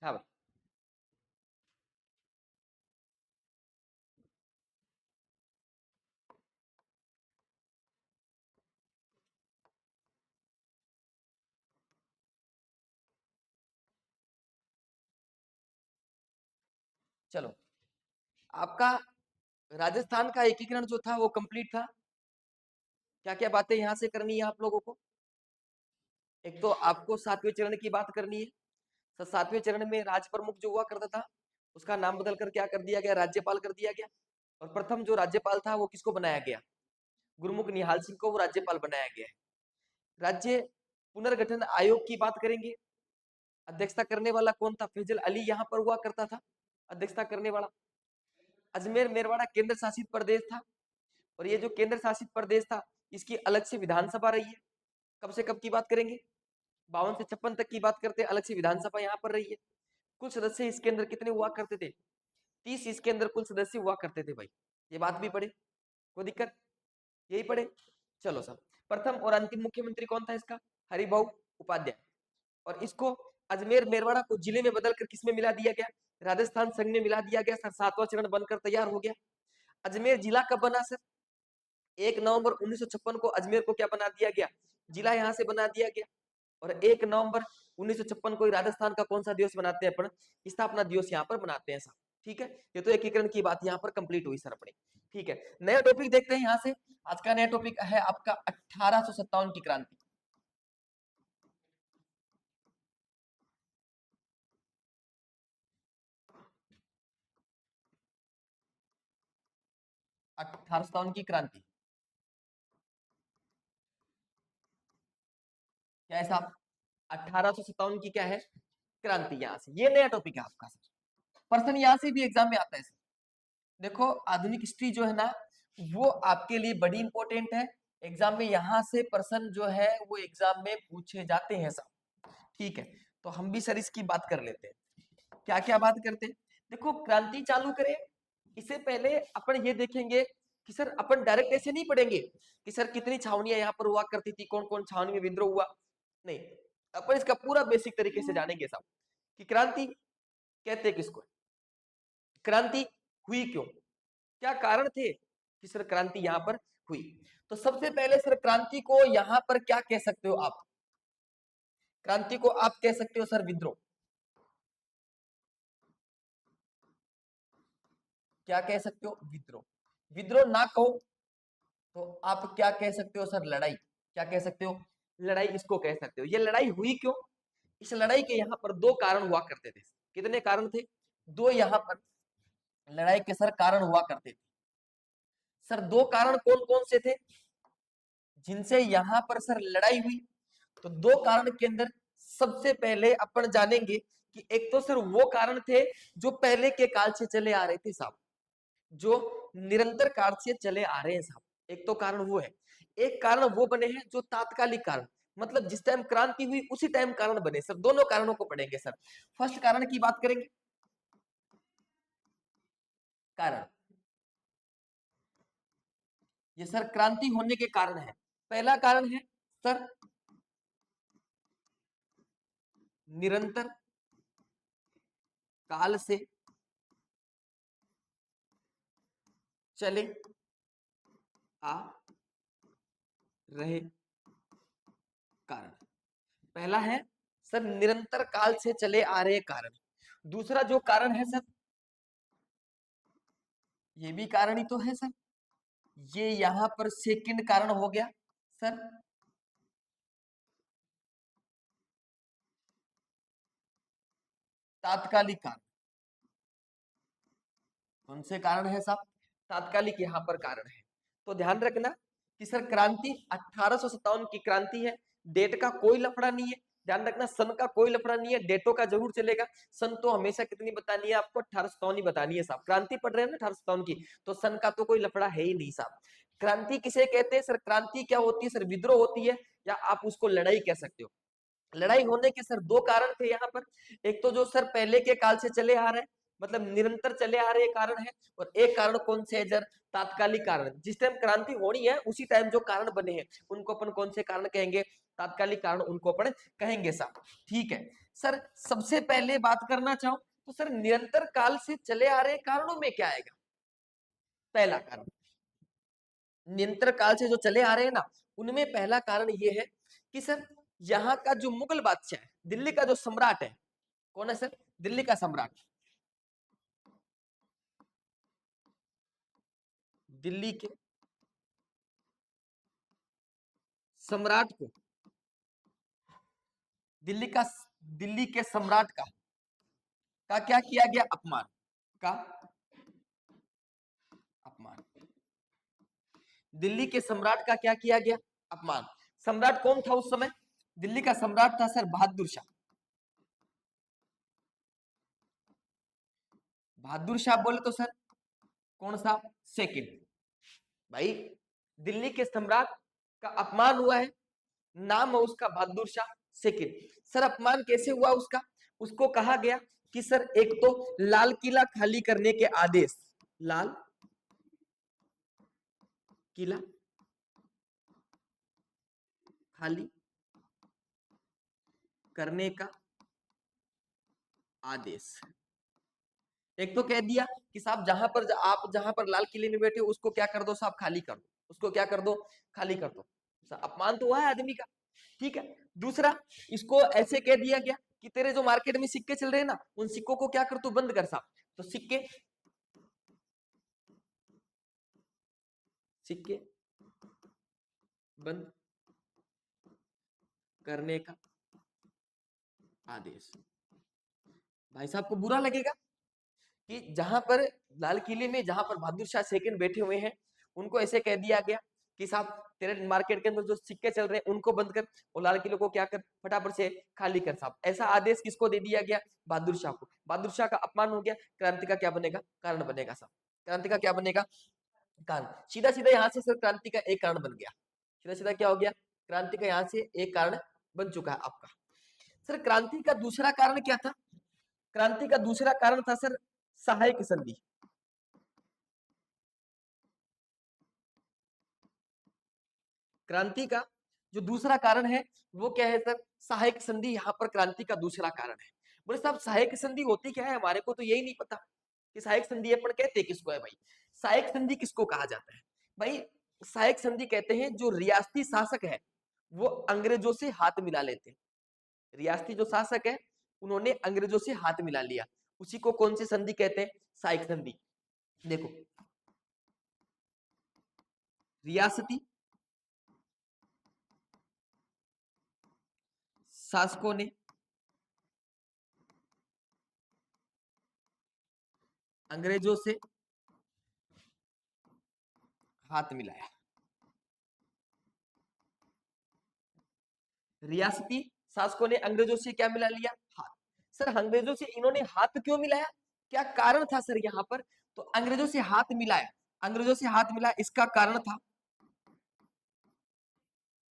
हाँ भाई। चलो, आपका राजस्थान का एकीकरण जो था वो कंप्लीट था। क्या क्या बातें यहां से करनी है आप लोगों को? एक तो आपको 7वें चरण की बात करनी है। तो 7वें चरण में राज प्रमुख जो हुआ करता था उसका नाम बदल कर क्या कर दिया गया, राज्यपाल कर दिया गया। और प्रथम जो राज्यपाल था वो किसको बनाया गया? गुरमुख निहाल सिंह को वो राज्यपाल बनाया गया है। राज्य पुनर्गठन आयोग की बात करेंगे। अध्यक्षता करने वाला कौन था? फैजल अली यहाँ पर हुआ करता था अध्यक्षता करने वाला। अजमेर मेरवाड़ा केंद्र शासित प्रदेश था, और ये जो केंद्र शासित प्रदेश था इसकी अलग से विधानसभा रही है। कब से कब की बात करेंगे? 52 से 56 तक की बात करते हैं, अलग से विधानसभा यहाँ पर रही है। कुल सदस्य इसके अंदर कितने हुआ करते थे? 30 इसके अंदर कुल सदस्य हुआ करते थे भाई। ये बात भी पढ़े, कोई दिक्कत? यही पढ़े। चलो सब, प्रथम और अंतिम मुख्यमंत्री कौन था इसका? हरिभाऊ उपाध्याय। और इसको अजमेर मेरवाड़ा को जिले में बदलकर किसमें मिला दिया गया? राजस्थान संघ में मिला दिया गया सर। 7वां चरण बनकर तैयार हो गया। अजमेर जिला कब बना सर? 1 नवंबर 1956 को अजमेर को क्या बना दिया गया? जिला यहाँ से बना दिया गया। और 1 नवंबर 1956 को राजस्थान का कौन सा दिवस मनाते हैं अपन? स्थापना दिवस यहाँ पर मनाते हैं साहब। ठीक है, ये तो एकीकरण की बात यहाँ पर कंप्लीट हुई सर अपनी। ठीक है, नया टॉपिक देखते हैं यहाँ से। आज का नया टॉपिक है आपका 1857 की क्रांति। अठारह की क्रांति क्या है साहब? 1857 की क्या है? क्रांति। यहाँ से ये नया टॉपिक है आपका सर। पर्सन यहाँ से भी एग्जाम में आता है सर। देखो, आधुनिक हिस्ट्री जो है ना वो आपके लिए बड़ी इंपॉर्टेंट है। एग्जाम में यहाँ से पर्सन जो है वो एग्जाम में पूछे जाते हैं सब। ठीक है, तो हम भी सर इसकी बात कर लेते हैं। क्या क्या बात करते हैं? देखो, क्रांति चालू करें इससे पहले अपन ये देखेंगे कि सर अपन डायरेक्ट ऐसे नहीं पढ़ेंगे कि सर कितनी छावनियां यहाँ पर हुआ करती थी, कौन कौन छावनी में विद्रोह हुआ। नहीं, अपन इसका पूरा बेसिक तरीके से जानेंगे साहब कि क्रांति कहते किसको, क्रांति हुई क्यों, क्या कारण थे कि सर क्रांति यहां पर हुई। तो सबसे पहले सर क्रांति को यहां पर क्या कह सकते हो आप? क्रांति को आप कह सकते हो सर विद्रोह। क्या कह सकते हो? विद्रोह। विद्रोह ना कहो तो आप क्या कह सकते हो सर? लड़ाई। क्या कह सकते हो? लड़ाई इसको कह सकते हो। ये लड़ाई हुई क्यों? इस लड़ाई के यहाँ पर दो कारण हुआ करते थे। कितने कारण थे? दो यहाँ पर लड़ाई के सर कारण हुआ करते थे। सर दो कारण कौन कौन से थे जिनसे यहां पर सर लड़ाई हुई? तो दो कारण के अंदर सबसे पहले अपन जानेंगे कि एक तो सर वो कारण थे जो पहले के काल से चले आ रहे थे साहब, जो निरंतर काल से चले आ रहे हैं साहब। एक तो कारण वो है। एक कारण वो बने हैं जो तात्कालिक कारण, मतलब जिस टाइम क्रांति हुई उसी टाइम कारण बने सर। दोनों कारणों को पढ़ेंगे सर। फर्स्ट कारण की बात करेंगे। कारण, ये सर क्रांति होने के कारण है। पहला कारण है सर निरंतर काल से चले आ रहे कारण। पहला है सर निरंतर काल से चले आ रहे कारण। दूसरा जो कारण है सर, ये भी कारण ही तो है सर, ये यहां पर सेकंड कारण हो गया सर तात्कालिक कारण। कौन से कारण है साहब? तात्कालिक यहाँ पर कारण है। तो ध्यान रखना कि सर क्रांति 1857 की क्रांति है। डेट का कोई लफड़ा नहीं है। ध्यान रखना, सन का कोई लफड़ा नहीं है, डेटों का जरूर चलेगा। सन तो हमेशा कितनी बतानी है आपको? 1857 ही बतानी है साहब। क्रांति पढ़ रहे हैं ना 1857 की, तो सन का तो कोई लफड़ा है ही नहीं साहब। क्रांति किसे कहते हैं सर? क्रांति क्या होती है सर? विद्रोह होती है, या आप उसको लड़ाई कह सकते हो। लड़ाई होने के सर दो कारण थे यहाँ पर। एक तो जो सर पहले के काल से चले आ रहे हैं, मतलब निरंतर चले आ रहे कारण है, और एक कारण कौन से है? जर तात्कालिक कारण। जिस टाइम क्रांति होनी है उसी टाइम जो कारण बने हैं उनको अपन कौन से कारण कहेंगे? तात्कालिक कारण उनको अपन कहेंगे साहब। ठीक है सर, सबसे पहले बात करना चाहूं तो सर निरंतर काल से चले आ रहे कारणों में क्या आएगा? पहला कारण, निरंतर काल से जो चले आ रहे हैं ना, उनमें पहला कारण ये है कि सर यहाँ का जो मुगल बादशाह है, दिल्ली का जो सम्राट है, कौन है सर? दिल्ली का सम्राट। दिल्ली के सम्राट को, दिल्ली का, दिल्ली के सम्राट का क्या किया गया? अपमान। का अपमान। दिल्ली के सम्राट का क्या किया गया? अपमान। सम्राट कौन था उस समय? दिल्ली का सम्राट था सर बहादुर शाह। बहादुर शाह बोले तो सर कौन सा? सेकंड। भाई दिल्ली के सम्राट का अपमान हुआ है, नाम है उसका बहादुर शाह सेकंड। सर अपमान कैसे हुआ उसका? उसको कहा गया कि सर एक तो लाल किला खाली करने के आदेश, लाल किला खाली करने का आदेश। एक तो कह दिया कि साहब जहां पर आप जहां पर लाल किले में बैठे हो उसको क्या कर दो साहब? खाली कर दो। उसको क्या कर दो? खाली कर दो। अपमान तो हुआ है आदमी का। ठीक है। दूसरा, इसको ऐसे कह दिया गया कि तेरे जो मार्केट में सिक्के चल रहे हैं ना, उन सिक्कों को क्या कर तू? बंद कर साहब। तो सिक्के, सिक्के बंद करने का आदेश। भाई साहब को बुरा लगेगा कि जहां पर लाल किले में जहां पर बहादुर शाह सेकंड बैठे हुए हैं, उनको ऐसे कह दिया गया कि साहब तेरे मार्केट के अंदर जो सिक्के चल रहे हैं उनको बंद कर, और लाल किले को क्या कर? फटाफट से खाली कर साहब। ऐसा आदेश किसको दे दिया गया? बहादुर शाह को। बहादुर शाह का अपमान हो गया, क्रांति का क्या बनेगा? कारण बनेगा साहब। क्रांति का क्या बनेगा? कारण। सीधा सीधा यहाँ से सर क्रांति का एक कारण बन गया। सीधा सीधा क्या हो गया? क्रांति का यहाँ से एक कारण बन चुका है आपका। सर क्रांति का दूसरा कारण क्या था? क्रांति का दूसरा कारण था सर सहायक संधि। क्रांति का जो दूसरा कारण है वो क्या है सर? सहायक संधि यहाँ पर क्रांति का दूसरा कारण है। बोले साहब सहायक संधि होती क्या है? हमारे को तो यही नहीं पता कि सहायक संधि अपन कहते किसको है भाई? सहायक संधि किसको कहा जाता है भाई? सहायक संधि कहते हैं जो रियासती शासक है वो अंग्रेजों से हाथ मिला लेते हैं। रियासती जो शासक है उन्होंने अंग्रेजों से हाथ मिला लिया, उसी को कौन सी संधि कहते हैं? सहायक संधि। देखो, रियासती शासकों ने अंग्रेजों से हाथ मिलाया। रियासती शासकों ने अंग्रेजों से क्या मिला लिया? हाथ। सर अंग्रेजों से इन्होंने हाथ क्यों मिलाया? क्या कारण था सर यहाँ पर? तो अंग्रेजों से हाथ मिलाया, अंग्रेजों से हाथ मिलाया इसका कारण था,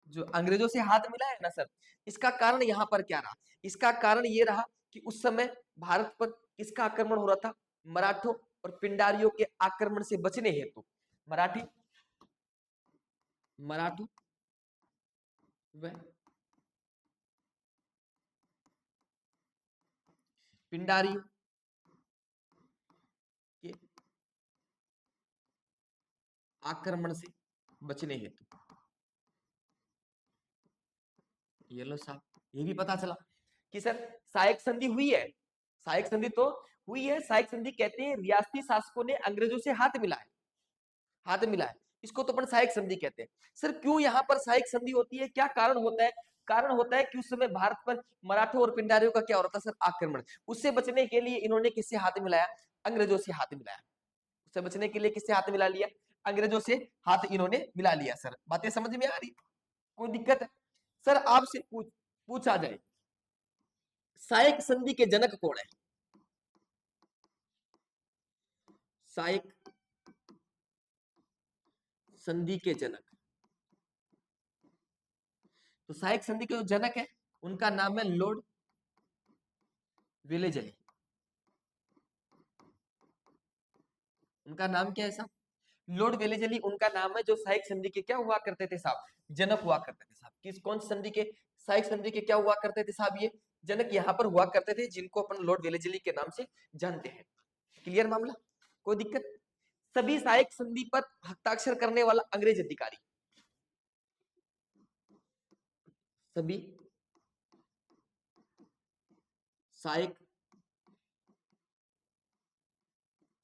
जो अंग्रेजों से हाथ मिलाया ना सर, इसका कारण यहाँ पर क्या रहा? इसका कारण ये रहा कि उस समय भारत पर किसका आक्रमण हो रहा था? मराठों और पिंडारियों के आक्रमण से बचने हेतु मराठी, मराठों व पिंडारियों के आक्रमण से बचने हेतु, ये लो साहब, ये भी पता चला कि सर सहायक संधि हुई है। सहायक संधि तो हुई है। सहायक संधि कहते हैं रियासती शासकों ने अंग्रेजों से हाथ मिलाया, हाथ मिलाया, इसको तो अपन सहायक संधि कहते हैं। सर क्यों यहाँ पर सहायक संधि होती है? क्या कारण होता है? कारण होता है कि उस समय भारत पर मराठों और पिंडारियों का क्या हो रहा था सर? आक्रमण। उससे बचने के लिए इन्होंने किससे हाथ मिलाया? अंग्रेजों से हाथ मिलाया। उससे बचने के लिए किससे हाथ मिला लिया? अंग्रेजों से हाथ इन्होंने मिला लिया। सर बातें समझ में आ रही? कोई दिक्कत है? सर आपसे पूछा जाए सहायक संधि के जनक कौन है? सहायक संधि के जनक, तो सहायक संधि के जो जनक है उनका नाम है लॉर्ड विलेजली। उनका नाम क्या है साहब? लॉर्ड वेलेजली उनका नाम है, जो सहायक संधि के क्या हुआ करते थे साहब? जनक हुआ करते थे साहब। किस कौन सी संधि के? सहायक संधि के क्या हुआ करते थे साहब? ये जनक यहाँ पर हुआ करते थे, जिनको अपन लॉर्ड वेलेजली के नाम से जानते हैं। क्लियर मामला? कोई दिक्कत? सभी सहायक संधि पर हस्ताक्षर करने वाला अंग्रेज अधिकारी, सभी सहायक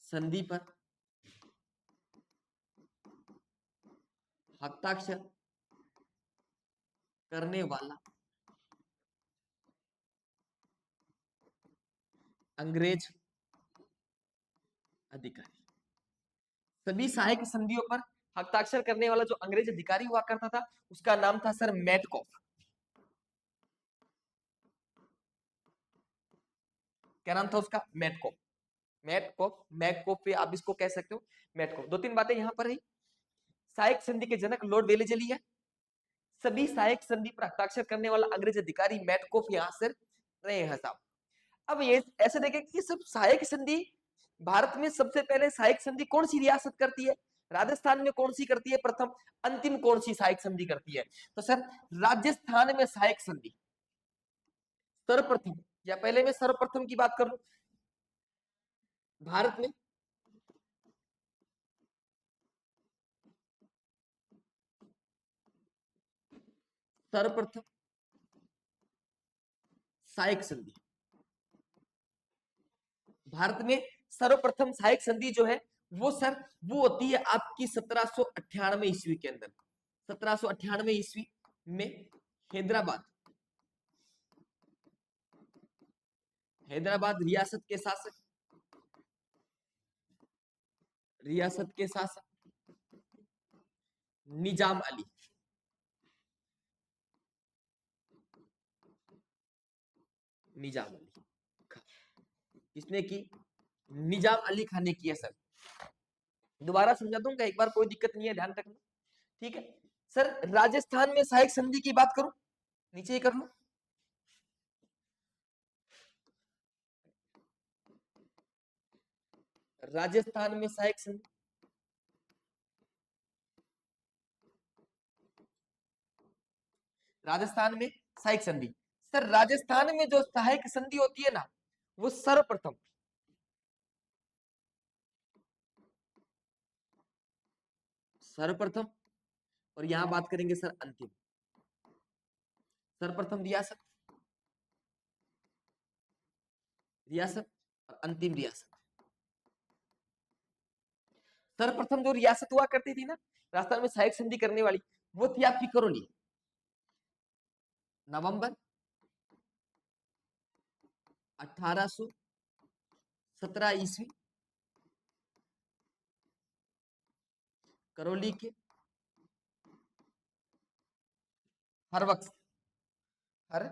संधि पर हस्ताक्षर करने वाला अंग्रेज अधिकारी, सभी सहायक संधियों पर हस्ताक्षर करने वाला जो अंग्रेज अधिकारी हुआ करता था, उसका नाम था सर मैटकॉफ। क्या नाम था उसका? मैटकॉफ। मैटकॉफ, मैटकॉफ पे आप इसको कह सकते हो मैटकॉफ। दो तीन बातें यहां पर रही। सहायक संधि के जनक लॉर्ड वेलेजली है, सभी सहायक संधि पर हस्ताक्षर करने वाला अंग्रेज अधिकारी मैटकॉफ यहां से रहे हैं साहब। अब ये ऐसे देखें कि सब सहायक संधि, भारत में सबसे पहले सहायक संधि कौन सी रियासत करती है? राजस्थान में कौन सी करती है प्रथम? अंतिम कौन सी सहायक संधि करती है? तो सर राजस्थान में सहायक संधि सर्वप्रथम, या पहले मैं सर्वप्रथम की बात करूं भारत में, सर्वप्रथम सहायक संधि भारत में, सर्वप्रथम सहायक संधि जो है वो सर वो होती है आपकी 1798 ईस्वी के अंदर। 1798 ईस्वी में हैदराबाद, हैदराबाद रियासत के शासक निजाम अली, निजाम अली खान, किसने की? निजाम अली खान ने किया सर। दोबारा समझा दूंगा एक बार, कोई दिक्कत नहीं है, ध्यान रखना। ठीक है सर, राजस्थान में सहायक संधि की बात करूं, नीचे ही कर लो। राजस्थान में सहायक संधि, राजस्थान में सहायक संधि, सर राजस्थान में जो सहायक संधि होती है ना, वो सर्वप्रथम, सर्वप्रथम, और यहां बात करेंगे सर अंतिम। सर्वप्रथम रियासत, रियासत और अंतिम रियासत। सर्वप्रथम जो रियासत हुआ करती थी ना राजस्थान में सहायक संधि करने वाली, वो थी आपकी करौली। नवंबर 1817 ईस्वी, करौली के हरबख्श, हर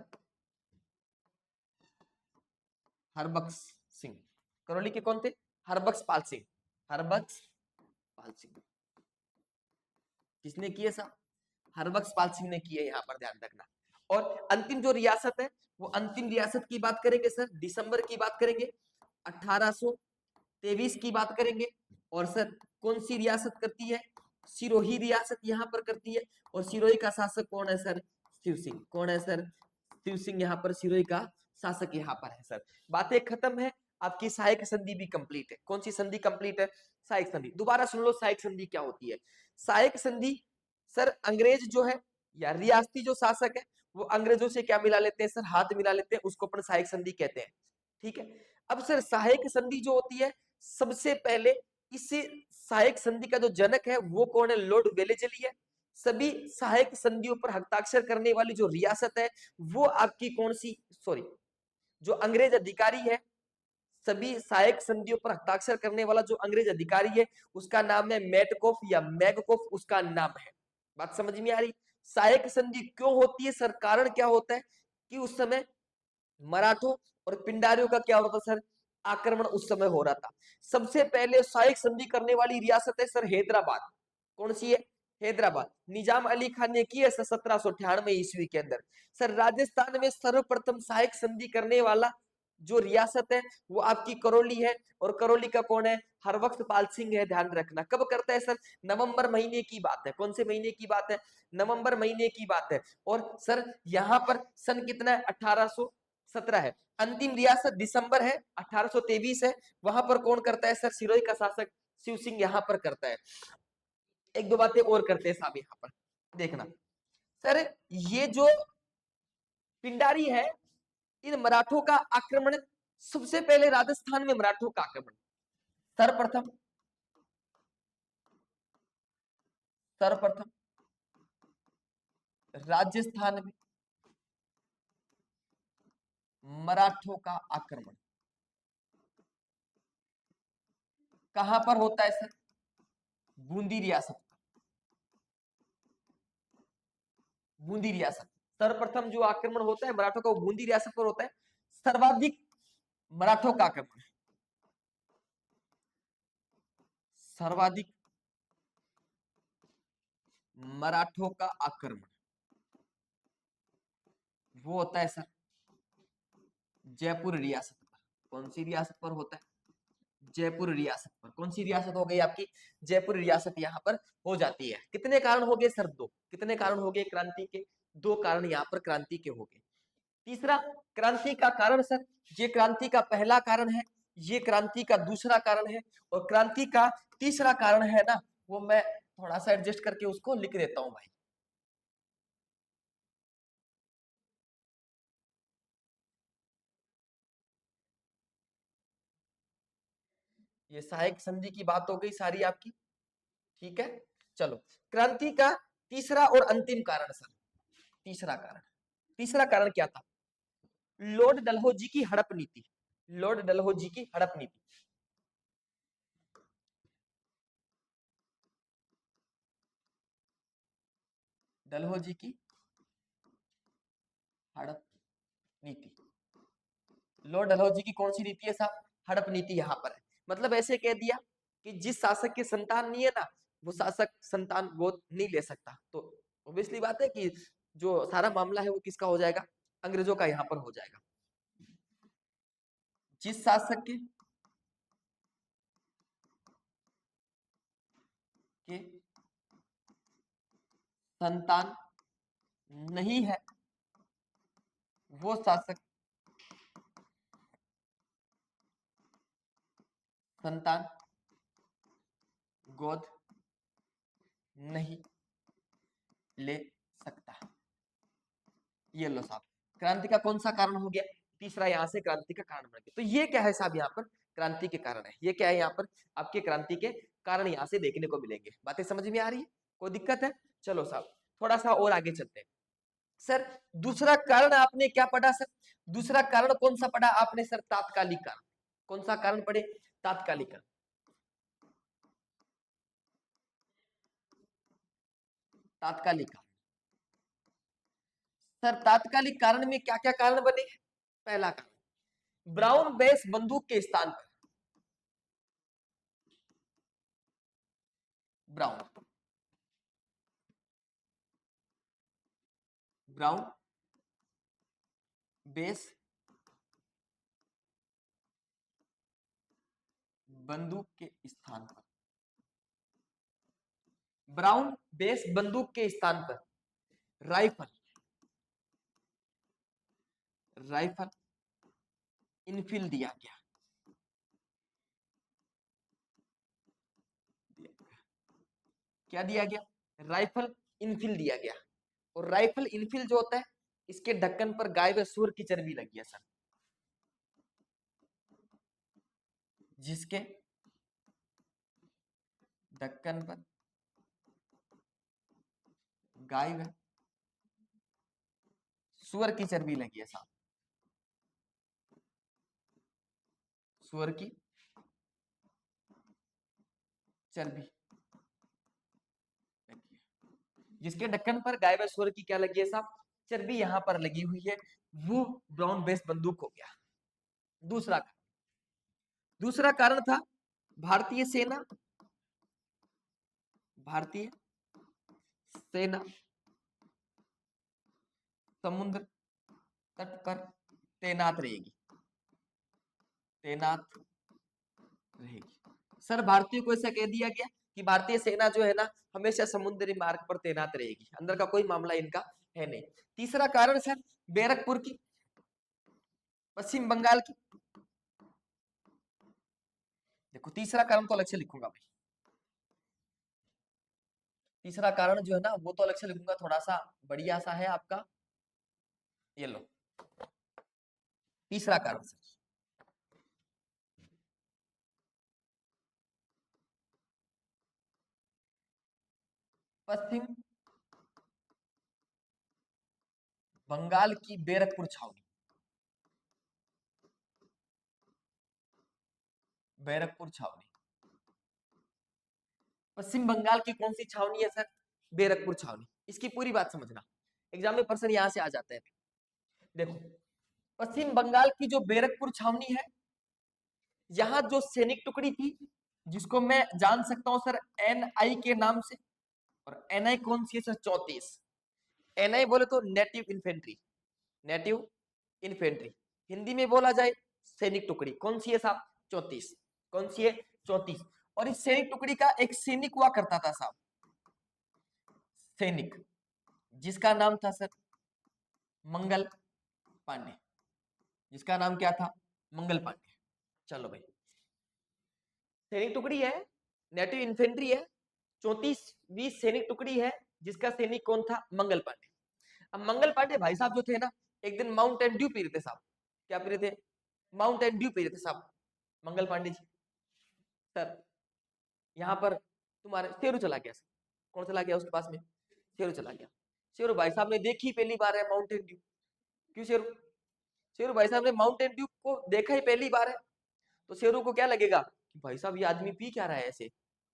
हरबख्श सिंह, करौली के कौन थे? हरबख्श पाल सिंह, हरबख्श पाल सिंह। किसने किए साहब? हरबख्श पाल सिंह ने किए, यहाँ पर ध्यान रखना। और अंतिम जो रियासत है, वो अंतिम रियासत की बात करेंगे सर, दिसंबर की बात करेंगे, 1823 की बात करेंगे। और सर कौन सी रियासत करती है? सिरोही रियासत यहाँ पर करती है। और सिरोही का शासक कौन है सर? शिव सिंह। कौन है सर? शिव सिंह यहाँ पर सिरोही का शासक यहाँ पर है सर। बातें खत्म है, आपकी सहायक संधि भी कंप्लीट है। कौन सी संधि कंप्लीट है? सहायक संधि। दोबारा सुन लो, सहायक संधि क्या होती है? सहायक संधि सर, अंग्रेज जो है या रियासती जो शासक है, वो अंग्रेजों से क्या मिला लेते हैं सर? हाथ मिला लेते हैं, उसको अपन सहायक संधि कहते हैं। ठीक है, अब सर सहायक संधि जो होती है, सबसे पहले इस सहायक संधि का जो जनक है वो कौन है? लॉर्ड वेलेजली है। सभी सहायक संधियों पर हस्ताक्षर करने वाली जो रियासत है, वो आपकी कौन सी, सॉरी, जो अंग्रेज अधिकारी है, सभी सहायक संधियों पर हस्ताक्षर करने वाला जो अंग्रेज अधिकारी है, उसका नाम है मैटकॉफ या मैगकॉफ, उसका नाम है। बात समझ में आ रही? सहायक संधि क्यों होती है सर? कारण क्या होता है कि उस समय मराठों और पिंडारियों का क्या होता था सर? आक्रमण उस समय हो रहा था। सबसे पहले सहायक संधि करने वाली रियासत है सर हैदराबाद। कौन सी है? हैदराबाद। निजाम अली खान ने की है 1798 ईस्वी के अंदर। सर राजस्थान में सर्वप्रथम सहायक संधि करने वाला जो रियासत है वो आपकी करौली है, और करौली का कौन है? हरबख्श पाल सिंह है, ध्यान रखना। कब करता है सर? नवंबर महीने की बात है। कौन से महीने की बात है? नवंबर महीने की बात है। और सर यहाँ पर सन कितना है? 1817 है। अंतिम रियासत दिसंबर है, 1823 है। वहां पर कौन करता है सर? सिरोही का शासक शिव सिंह यहाँ पर करता है। एक दो बातें और करते हैं साहब यहाँ पर, देखना सर। ये जो पिंडारी है, इन मराठों का आक्रमण, सबसे पहले राजस्थान में मराठों का आक्रमण सर्वप्रथम सर्वप्रथम राजस्थान में मराठों का आक्रमण कहां पर होता है सर? बूंदी रियासत। बूंदी रियासत सर्वप्रथम जो आक्रमण होता है मराठों का, वो बूंदी रियासत पर होता है। सर्वाधिक मराठों का आक्रमण, सर्वाधिक मराठों का आक्रमण वो होता है सर जयपुर रियासत पर। कौन सी रियासत पर होता है? जयपुर रियासत पर। कौन सी रियासत हो गई आपकी? जयपुर रियासत यहाँ पर हो जाती है। कितने कारण हो गए सर? दो। कितने कारण हो गए क्रांति के? दो कारण यहाँ पर क्रांति के हो गए। तीसरा क्रांति का कारण सर, ये क्रांति का पहला कारण है, ये क्रांति का दूसरा कारण है, और क्रांति का तीसरा कारण है ना, वो मैं थोड़ा सा एडजस्ट करके उसको लिख देता हूं भाई। ये सहायक संधि की बात हो गई सारी आपकी, ठीक है। चलो, क्रांति का तीसरा और अंतिम कारण सर, तीसरा कारण, तीसरा कारण क्या था? लॉर्ड डलहौजी की हड़प नीति। लॉर्ड डलहौजी की हड़प नीति। डलहौजी की हड़प नीति। लॉर्ड डलहौजी की कौन सी नीति है साहब? हड़प नीति यहाँ पर है। मतलब ऐसे कह दिया कि जिस शासक की संतान नहीं है ना, वो शासक संतान गोद नहीं ले सकता। तो ऑब्वियसली बात है कि जो सारा मामला है वो किसका हो जाएगा? अंग्रेजों का यहाँ पर हो जाएगा। जिस शासक के संतान नहीं है, वो शासक संतान गोद नहीं ले सकता। ये लो साहब, क्रांति का कौन सा कारण हो गया? तीसरा यहाँ से क्रांति का कारण बन गया। तो ये क्या है साहब? यहाँ पर क्रांति के कारण है। ये क्या है? यहाँ पर आपके क्रांति के कारण यहाँ से देखने को मिलेंगे। बातें समझ में आ रही है? कोई दिक्कत है? चलो साहब, थोड़ा सा और आगे चलते हैं। सर दूसरा कारण आपने क्या पढ़ा सर? दूसरा कारण कौन सा पढ़ा आपने सर? तात्कालिक कारण। कौन सा कारण पढ़े? तात्कालिक कारण। तात्कालिक कारण। सर तात्कालिक कारण में क्या क्या कारण बने? पहला कारण, ब्राउन बेस बंदूक के स्थान पर ब्राउन ब्राउन बेस बंदूक के स्थान पर, ब्राउन बेस बंदूक के स्थान पर राइफल, राइफल इनफिल दिया गया। क्या दिया गया? राइफल इनफिल दिया गया। और राइफल इनफिल जो होता है, इसके ढक्कन पर गाय व सूअर की चर्बी लगी है सर, जिसके ढक्कन पर गाय व सूअर की चर्बी लगी है साहब, सूअर की चर्बी लगी है। जिसके ढक्कन पर गाय व सूअर की क्या लगी है साहब? चर्बी यहाँ पर लगी हुई है, वो ब्राउन बेस बंदूक हो गया। दूसरा, दूसरा कारण था भारतीय सेना, भारतीय सेना समुद्र तट पर तैनात रहेगी। तैनात रहेगी। सर भारतीयों को ऐसा कह दिया गया कि भारतीय सेना जो है ना हमेशा समुद्री मार्ग पर तैनात रहेगी, अंदर का कोई मामला इनका है नहीं। तीसरा कारण सर बैरकपुर की, पश्चिम बंगाल की। देखो तीसरा कारण तो अलग से लिखूंगा भाई, तीसरा कारण जो है ना वो तो अलग से लिखूंगा, थोड़ा सा बढ़िया सा है आपका, ये लो तीसरा कारण सर, पश्चिम बंगाल की बैरकपुर छावनी, बैरकपुर छावनी। पश्चिम बंगाल की कौन सी छावनी है सर? बैरकपुर छावनी। इसकी पूरी बात समझना, एग्जाम में पर्सन यहां से आ जाते हैं। देखो पश्चिम बंगाल की जो बैरकपुर छावनी है, यहाँ जो सैनिक टुकड़ी थी जिसको मैं जान सकता हूं सर एनआई के नाम से, और एनआई कौन सी है सर? 34। एनआई बोले तो native infantry, native infantry. Hindi में बोला जाए सैनिक टुकड़ी, कौन सी है साहब? 34। कौन सी है? 34। और इस सैनिक टुकड़ी का एक सैनिक हुआ करता था साहब, सैनिक, जिसका नाम था सर मंगल पांडे, जिसका नाम क्या था? मंगल पांडे। चलो भाई, सैनिक टुकड़ी है, नेटिव इन्फेंट्री है, 34वीं सैनिक टुकड़ी है, जिसका सैनिक कौन था? मंगल पांडे। अब मंगल पांडे भाई साहब जो थे ना, एक दिन माउंटेन ड्यू पी रहे थे साहब। क्या पी रहे थे? माउंटेन ड्यू पी रहे थे साहब मंगल पांडे जी। सर यहाँ पर तुम्हारे शेरू चला गया सर। कौन चला गया उसके पास में? शेरू चला गया। शेरू भाई साहब ने देखी पहली बार है माउंटेन ड्यू। क्यों शेरू? शेरू भाई साहब ने माउंटेन ड्यू को देखा ही पहली बार है, तो शेरू को क्या लगेगा कि भाई साहब ये आदमी पी क्या रहा है ऐसे,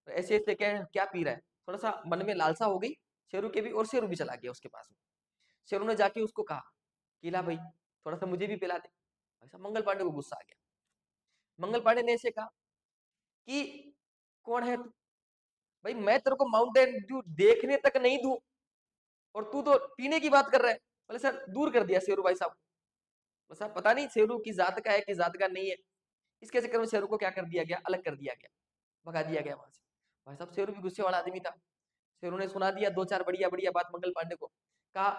ऐसे ऐसे क्या क्या पी रहा है, थोड़ा सा मन में लालसा हो गई शेरू के भी, और शेरू भी चला गया उसके पास में। शेरू ने जाके उसको कहा कि ला भाई थोड़ा सा मुझे भी पिला दे। भाई साहब मंगल पांडे को गुस्सा आ गया। मंगल पांडे ने ऐसे कहा कि कौन है तू? भाई मैं तेरे को माउंटेन ड्यू देखने तक नहीं दूं, और तू तो पीने की बात कर रहा है। बोले सर दूर कर दिया शेरू भाई साहब। बस आप पता नहीं शेरू की जात का है कि जात का नहीं है, इसके चक्कर में शेरू को क्या कर दिया गया? अलग कर दिया गया, भगा दिया गया वहां से। भाई साहब शेरू भी गुस्से वाला आदमी था। शेरू ने सुना दिया दो चार बढ़िया बढ़िया बात मंगल पांडे को, कहा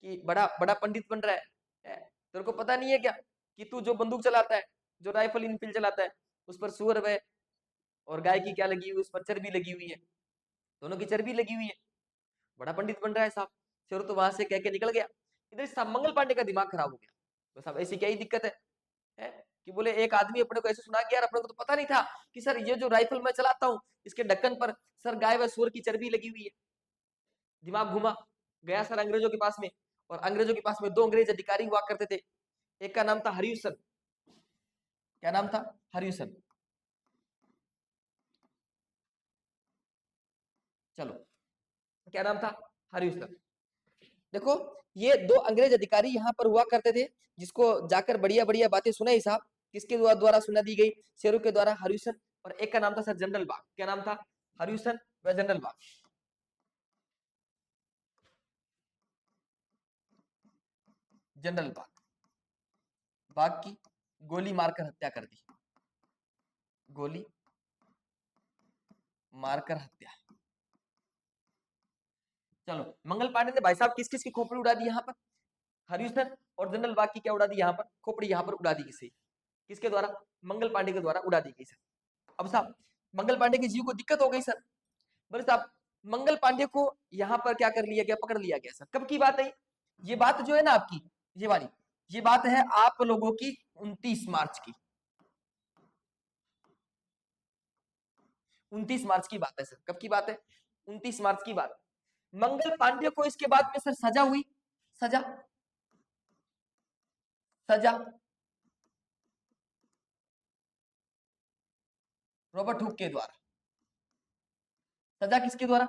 कि बड़ा बड़ा पंडित बन रहा है, तेरे को पता नहीं है क्या कि तू जो बंदूक चलाता है, जो राइफल इनफील्ड चलाता है, उस पर सुअर वे और गाय की क्या लगी हुई? उस पर चर्बी लगी हुई है, दोनों की चर्बी लगी हुई है। बड़ा पंडित बन रहा है साहब। शेरू तो वहां से कह के निकल गया। इधर साहब मंगल पांडे का दिमाग खराब हो गया। तो साहब ऐसी क्या ही दिक्कत है कि बोले एक आदमी अपने को ऐसे सुना गया, अपने को तो पता नहीं था कि सर ये जो राइफल मैं चलाता हूँ इसके ढक्कन पर सर गाय व सूअर की चर्बी लगी हुई है। दिमाग घुमा, गया सर अंग्रेजों के पास में, और अंग्रेजों के पास में दो अंग्रेज अधिकारी हुआ करते थे। एक का नाम था हरियुसन। क्या नाम था? हरियुसन। चलो क्या नाम था? हरियुसन। देखो ये दो अंग्रेज अधिकारी यहाँ पर हुआ करते थे, जिसको जाकर बढ़िया बढ़िया बातें सुनाई साहब। किसके द्वारा सुना दी गई? शेरू के द्वारा हरियुसन। और एक का नाम था सर जनरल बाग। क्या नाम था? हरियुसन व जनरल बाग। जनरल बाग, बाग की गोली मारकर हत्या कर दी, गोली मारकर हत्या। चलो मंगल पांडे ने भाई साहब किस किस की खोपड़ी उड़ा दी यहाँ पर? हरियुसन और जनरल बाग की क्या उड़ा दी यहाँ पर? खोपड़ी यहाँ पर उड़ा दी। किसके द्वारा? मंगल पांडे के द्वारा उड़ा दी गई सर। अब साहब मंगल पांडे की जीव को दिक्कत हो गई सर। बोले साहब मंगल पांडे को यहाँ पर क्या कर लिया गया? पकड़ लिया गया सर। कब की बात है ये? बात जो है ना आपकी ये वाली, ये बात है आप लोगों की 29 मार्च की। 29 मार्च की बात है सर। कब की बात है? 29 मार्च की बात। मंगल पांडे को इसके बाद में सर सजा हुई। सजा, सजा रॉबर्ट हुक के द्वारा। सजा किसके द्वारा?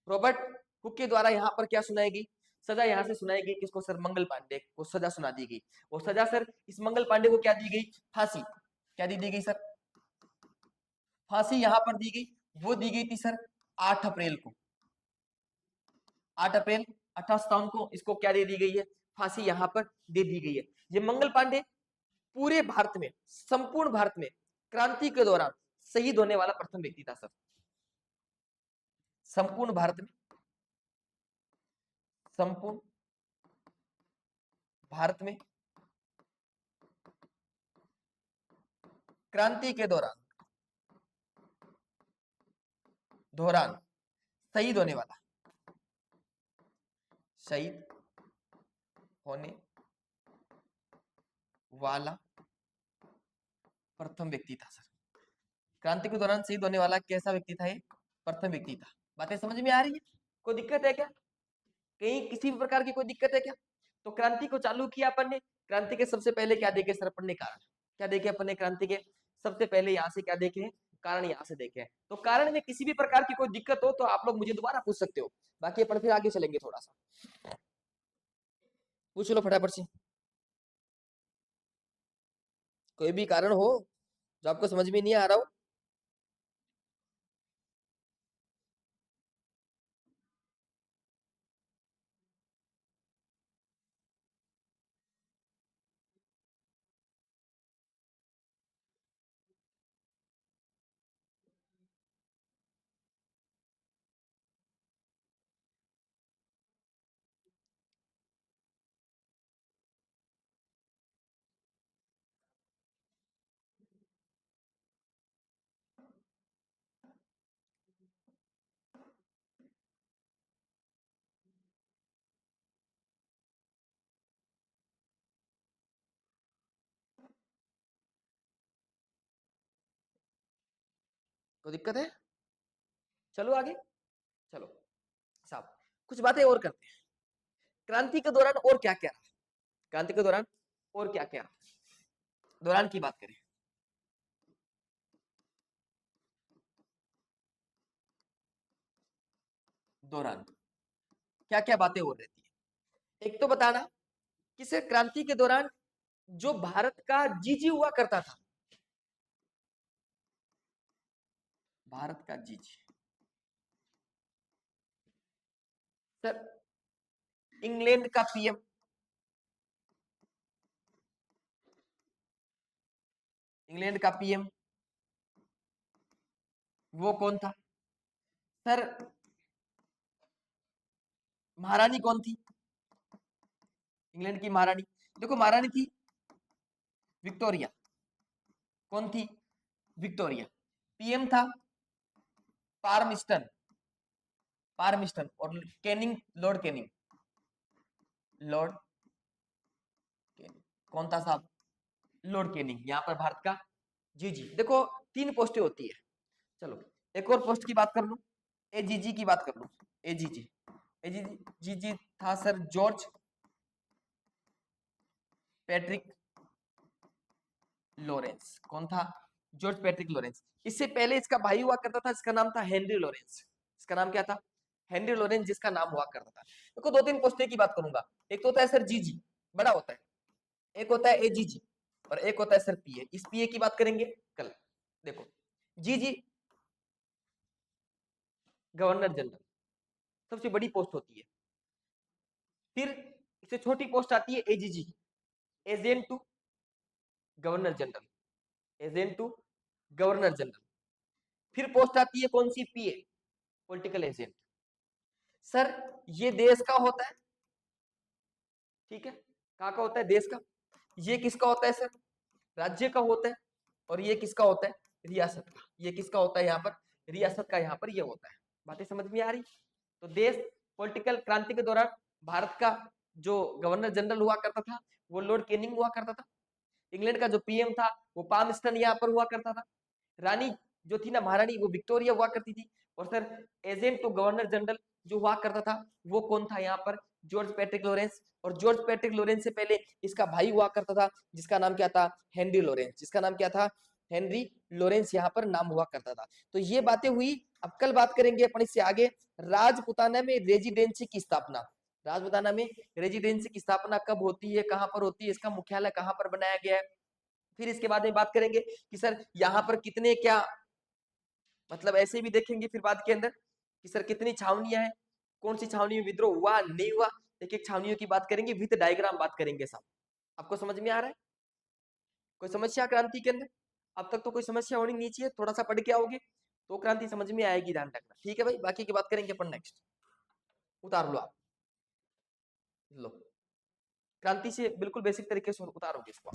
रॉबर्ट हुक के द्वारा। यहाँ पर क्या सुनाई गई? सजा यहाँ से सुनाई गई किसको? सर मंगल पांडे को सजा सुना दी गई। वो सजा सर इस मंगल पांडे को क्या दी गई? फांसी। क्या दी गई सर? फांसी यहाँ पर दी गई। वो दी गई थी सर 8 अप्रैल को। 8 अप्रैल 1857 को इसको क्या दे दी गई है? फांसी यहाँ पर दे दी गई है। ये मंगल पांडे पूरे भारत में, संपूर्ण भारत में क्रांति के दौरान शहीद होने वाला प्रथम व्यक्ति था सर। संपूर्ण भारत में, संपूर्ण भारत में क्रांति के दौरान शहीद होने वाला, शहीद होने वाला प्रथम व्यक्ति था सर। क्रांति के दौरान शहीद होने वाला कैसा व्यक्ति था? ये प्रथम व्यक्ति था। बातें समझ में आ रही है? कोई दिक्कत है क्या? कहीं किसी भी प्रकार की कोई दिक्कत है क्या? तो क्रांति को चालू किया अपन ने। क्रांति के सबसे पहले क्या देखे सर अपन ने? कारण। क्या देखे अपन ने क्रांति के सबसे पहले? यहाँ से क्या देखे? कारण यहाँ से देखे। तो कारण में किसी भी प्रकार की कोई दिक्कत हो तो आप लोग मुझे दोबारा पूछ सकते हो, बाकी अपन फिर आगे चलेंगे। थोड़ा सा पूछ लो फटाफट से, कोई भी कारण हो जो आपको समझ में नहीं आ रहा हो। कोई दिक्कत है? चलो आगे चलो साहब, कुछ बातें और करते हैं। क्रांति के दौरान और क्या क्या रहा? क्रांति के दौरान और क्या क्या दौरान की बात करें, दौरान क्या क्या बातें और रहती है? एक तो बताना किस क्रांति के दौरान जो भारत का जीजी हुआ करता था, भारत का जीजी सर, इंग्लैंड का पीएम, इंग्लैंड का पीएम वो कौन था सर? महारानी कौन थी? इंग्लैंड की महारानी, देखो महारानी थी विक्टोरिया। कौन थी? विक्टोरिया। पीएम था पार्मिस्टन, पार्मिस्टन और Canning, Lord Canning, Lord Canning. कौन था साहब? Lord Canning. यहाँ पर भारत का जीजी। देखो 3 पोस्टें होती है। चलो एक और पोस्ट की बात कर लूं, एजीजी की बात कर लूं। एजीजी, एजीजी जीजी था सर जॉर्ज पैट्रिक लॉरेंस। कौन था? George Patrick Lawrence. इससे पहले इसका भाई हुआ करता था, इसका नाम था हेनरी लॉरेंस। इसका नाम क्या था? हेनरी लॉरेंस, जिसका नाम हुआ करता था। देखो 2-3 पोस्टें की बात करूंगा। एक तो होता है सर जीजी, बड़ा होता है। एक होता है एजीजी और एक होता है सर पीए। इस पीए की बात करेंगे कल। देखो जीजी गवर्नर जनरल, सबसे बड़ी पोस्ट होती है। फिर इससे छोटी पोस्ट आती है AGG, agent to governor general, agent to governor general. फिर पोस्ट आती है कौन सी? PA, political agent. सर ये देश का होता है, ठीक है? कहाँ का होता है? देश का। ये किसका होता है सर? राज्य का होता है। और ये किसका होता है? रियासत का। ये किसका होता है यहाँ पर? रियासत का यहाँ पर ये होता है। बातें समझ में आ रही? तो देश पॉलिटिकल क्रांति के दौरान भारत का जो गवर्नर जनरल हुआ करता था वो लॉर्ड कैनिंग हुआ करता था। इंग्लैंड का जो पीएम था वो पामस्टन यहाँ पर हुआ करता था। रानी जो थी ना, महारानी, वो विक्टोरिया हुआ करती थी। और sir agent to governor general जो हुआ करता था वो कौन था यहाँ पर? George Patrick Lawrence. और जॉर्ज पैट्रिक लॉरेंस से पहले इसका भाई हुआ करता था, जिसका नाम क्या था? Henry Lawrence. जिसका नाम क्या था? हेनरी लॉरेंस यहाँ पर नाम हुआ करता था। तो ये बातें हुई। अब कल बात करेंगे अपन इससे आगे, राजपुताना में रेजिडेंसी की स्थापना। राजपुताना में रेजिडेंसी की स्थापना कब होती है, कहां पर होती है, इसका मुख्यालय कहां पर बनाया गया है। फिर इसके बाद में बात करेंगे कि सर यहाँ पर कितने क्या, मतलब ऐसे भी देखेंगे फिर बाद के अंदर कि सर कितनी छावनियां हैं, कौन सी छावनी में विद्रोह हुआ नहीं हुआ। एक एक छावनियों की बात करेंगे, विथ डायग्राम बात करेंगे साहब। आपको समझ में आ रहा है? कोई समस्या क्रांति के अंदर? अब तक तो कोई समस्या होनी नहीं चाहिए, थोड़ा सा पढ़ के आओगे तो क्रांति समझ में आएगी, ध्यान रखना। ठीक है भाई, बाकी की बात करेंगे अपन नेक्स्ट। उतार लो आप, लो क्रांति से बिल्कुल बेसिक तरीके से उतारोगे इसको।